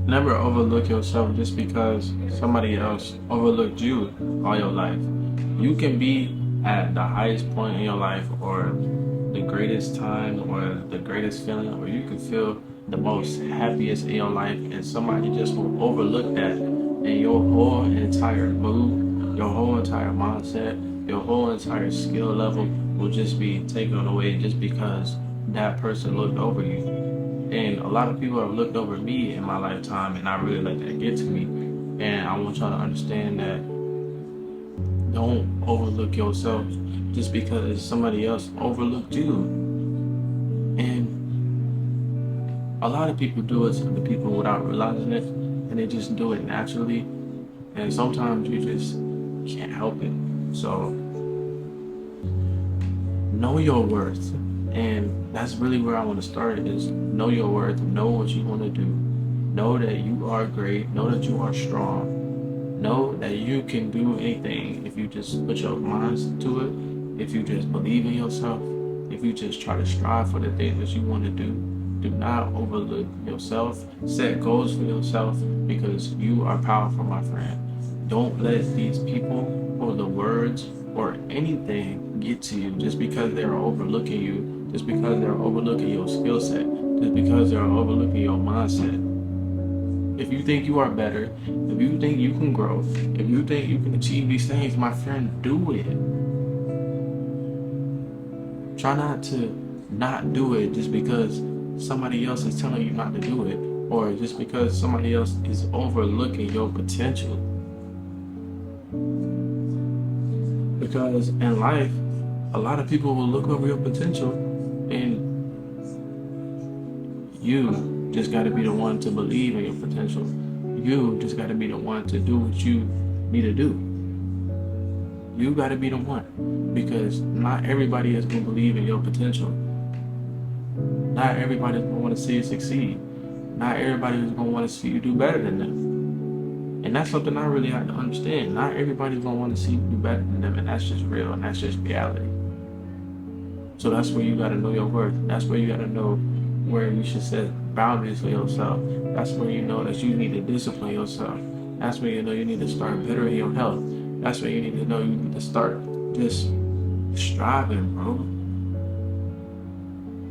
Never overlook yourself just because somebody else overlooked you all your life. You can be at the highest point in your life or the greatest time or the greatest feeling, or you can feel the most happiest in your life, and somebody just will overlook that, and your whole entire mood, your whole entire mindset, your whole entire skill level will just be taken away just because that person looked over you. And a lot of people have looked over me in my lifetime, and I really let that get to me. And I want y'all to understand that don't overlook yourself just because somebody else overlooked you. And a lot of people do it to the people without realizing it, and they just do it naturally. And sometimes you just can't help it. So know your worth. And that's really where I want to start is know your worth, know what you want to do. Know that you are great, know that you are strong. Know that you can do anything if you just put your mind to it, if you just believe in yourself, if you just try to strive for the things that you want to do. Do not overlook yourself. Set goals for yourself because you are powerful, my friend. Don't let these people or the words or anything get to you just because they're overlooking you, just because they're overlooking your skill set, just because they're overlooking your mindset. If you think you are better, if you think you can grow, if you think you can achieve these things, my friend, do it. Try not to not do it just because somebody else is telling you not to do it, or just because somebody else is overlooking your potential. Because in life, a lot of people will look over your potential, and you just got to be the one to believe in your potential. You just got to be the one to do what you need to do. You got to be the one because not everybody is going to believe in your potential. Not everybody is going to want to see you succeed. Not everybody is going to want to see you do better than them. And that's something I really have to understand. Not everybody's going to want to see you do better than them, and that's just real, and that's just reality. So that's where you got to know your worth. That's where you got to know where you should set boundaries for yourself. That's where you know that you need to discipline yourself. That's where you know you need to start bettering your health. That's where you need to know you need to start just striving, bro.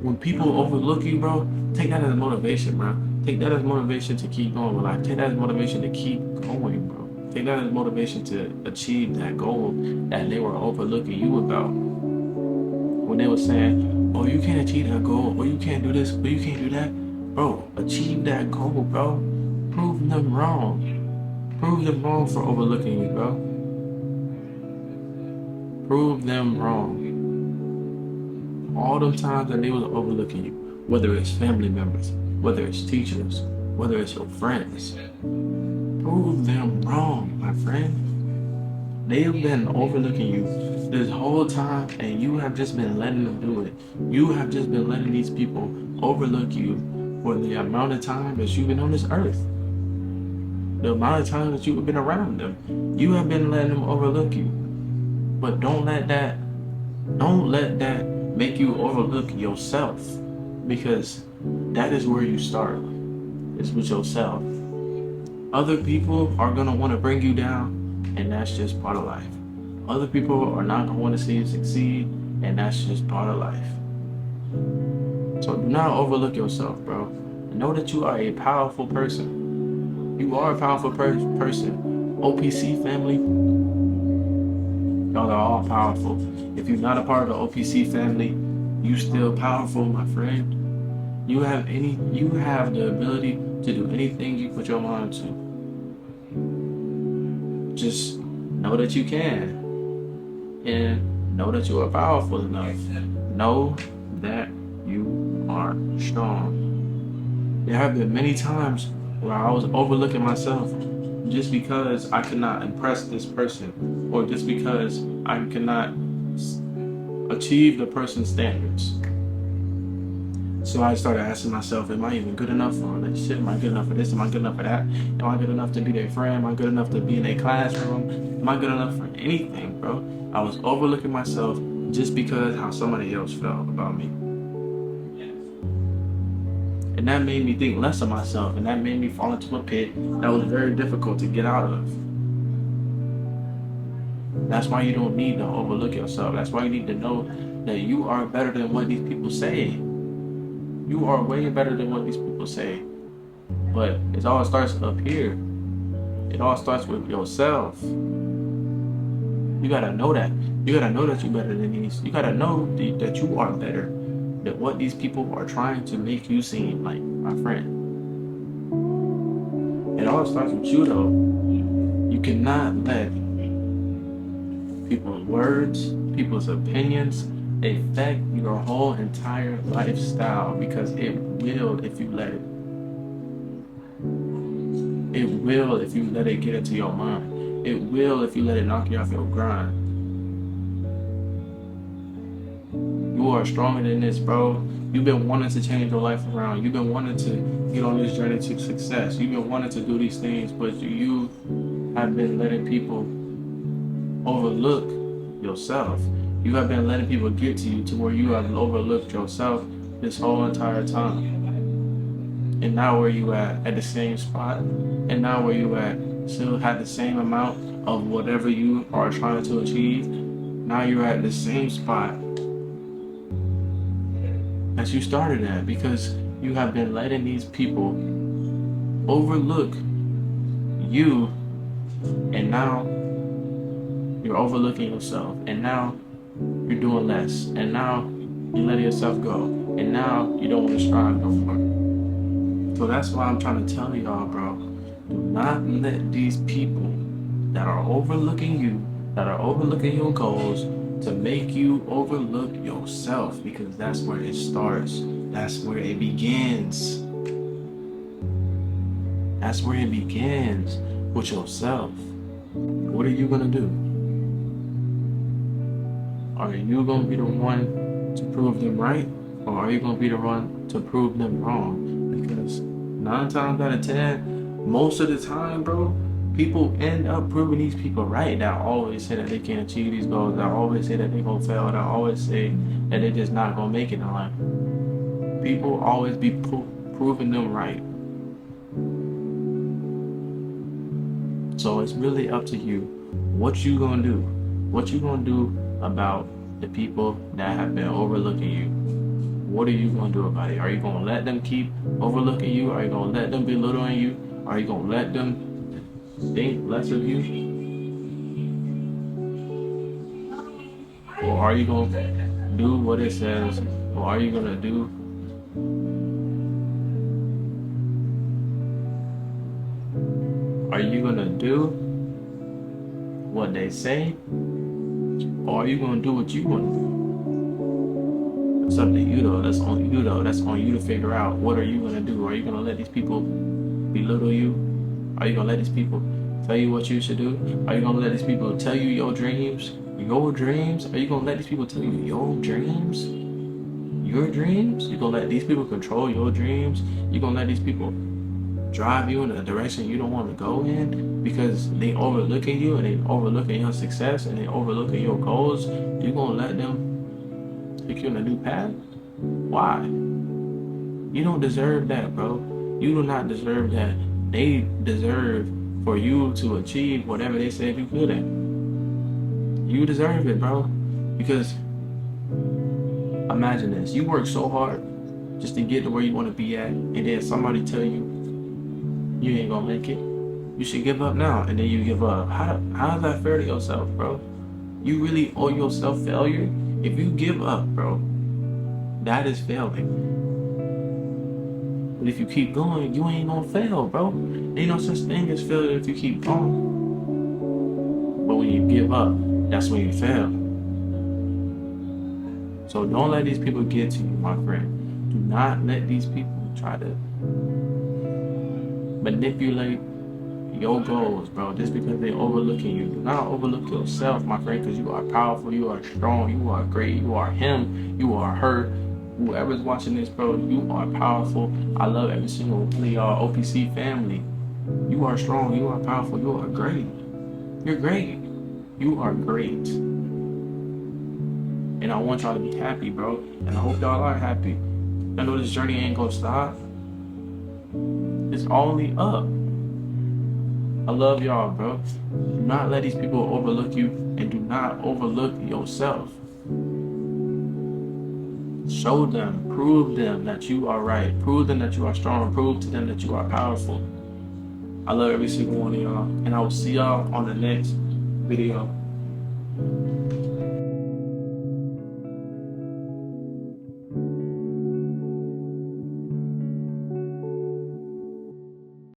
When people overlook you, bro, take that as motivation, bro. Take that as motivation to keep going with life. Take that as motivation to keep going, bro. Take that as motivation to achieve that goal that they were overlooking you about. When they were saying, oh, you can't achieve that goal, or you can't do this, or you can't do that. Bro, achieve that goal, bro. Prove them wrong. Prove them wrong for overlooking you, bro. Prove them wrong. All the times that they was overlooking you, whether it's family members, whether it's teachers, whether it's your friends, prove them wrong, my friend. They have been overlooking you this whole time, and you have just been letting them do it. You have just been letting these people overlook you for the amount of time that you've been on this earth. The amount of time that you've been around them. You have been letting them overlook you. But don't let that make you overlook yourself, because that is where you start. It's with yourself. Other people are gonna want to bring you down, and that's just part of life. Other people are not gonna want to see you succeed, and that's just part of life. So do not overlook yourself, bro. Know that you are a powerful person. You are a powerful person. OPC family, y'all are all powerful. If you're not a part of the OPC family, you still powerful, my friend. You have the ability to do anything you put your mind to. Just know that you can, and know that you are powerful enough. Know that you are strong. There have been many times where I was overlooking myself just because I could not impress this person, or just because I could not achieve the person's standards. So I started asking myself, am I even good enough for a relationship? Am I good enough for this? Am I good enough for that? Am I good enough to be their friend? Am I good enough to be in their classroom? Am I good enough for anything, bro? I was overlooking myself just because how somebody else felt about me. And that made me think less of myself, and that made me fall into a pit that was very difficult to get out of. That's why you don't need to overlook yourself. That's why you need to know that you are better than what these people say. You are way better than what these people say. But it all starts up here. It all starts with yourself. You gotta know that. You gotta know that you're better than these. You gotta know that you are better than what these people are trying to make you seem like, my friend. It all starts with you, though. You cannot let people's words, people's opinions affect your whole entire lifestyle, because it will if you let it. It will if you let it get into your mind. It will if you let it knock you off your grind. You are stronger than this, bro. You've been wanting to change your life around. You've been wanting to get on this journey to success. You've been wanting to do these things, but you have been letting people overlook yourself. You have been letting people get to you to where you have overlooked yourself this whole entire time. And now where you at the same spot, and now where you at still have the same amount of whatever you are trying to achieve. Now you're at the same spot that you started at, because you have been letting these people overlook you, and now you're overlooking yourself, and now you're doing less, and now you're letting yourself go, and now you don't want to strive no more. So that's why I'm trying to tell y'all, bro, do not let these people that are overlooking you, that are overlooking your goals, to make you overlook yourself, because that's where it starts. That's where it begins. That's where it begins, with yourself. What are you gonna do? Are you gonna be the one to prove them right, or are you gonna be the one to prove them wrong? Because 9 times out of 10, most of the time, bro, people end up proving these people right that always say that they can't achieve these goals, that always say that they're gonna fail, that always say that they're just not gonna make it in life. People always be proving them right. So it's really up to you. What you gonna do? What you gonna do about the people that have been overlooking you? What are you gonna do about it? Are you gonna let them keep overlooking you? Are you gonna let them belittling you? Are you gonna let them think less of you? Or are you gonna do what it says? Or are you gonna do what they say? Or are you gonna do what you wanna do? It's up to you, though. That's on you, though. That's on you to figure out, what are you gonna do? Are you gonna let these people belittle you? Are you gonna let these people tell you what you should do? Are you gonna let these people tell you your dreams? Your dreams? Are you gonna let these people tell you your dreams? Your dreams? You gonna let these people control your dreams? You gonna let these people drive you in a direction you don't want to go in, because they overlooking you, and they overlooking your success, and they overlooking your goals? You gonna let them take you in a new path? Why? You don't deserve that, bro. You do not deserve that. They deserve for you to achieve whatever they said you could at. You deserve it, bro. Because imagine this. You work so hard just to get to where you want to be at, and then somebody tell you you ain't gonna make it. You should give up now, and then you give up. How is that fair to yourself, bro? You really owe yourself failure? If you give up, bro, that is failing. But if you keep going, you ain't gonna fail, bro. Ain't no such thing as failure if you keep going. But when you give up, that's when you fail. So don't let these people get to you, my friend. Do not let these people try to manipulate your goals, bro, just because they're overlooking you. Do not overlook yourself, my friend, because you are powerful, you are strong, you are great, you are him, you are her. Whoever's watching this, bro, you are powerful. I love every single one of y'all, OPC family. You are strong, you are powerful, you are great. You're great. You are great. And I want y'all to be happy, bro. And I hope y'all are happy. I know this journey ain't gonna stop. It's only up. I love y'all, bro. Do not let these people overlook you, and do not overlook yourself. Show them, prove them that you are right. Prove them that you are strong. Prove to them that you are powerful. I love every single one of y'all, and I will see y'all on the next video.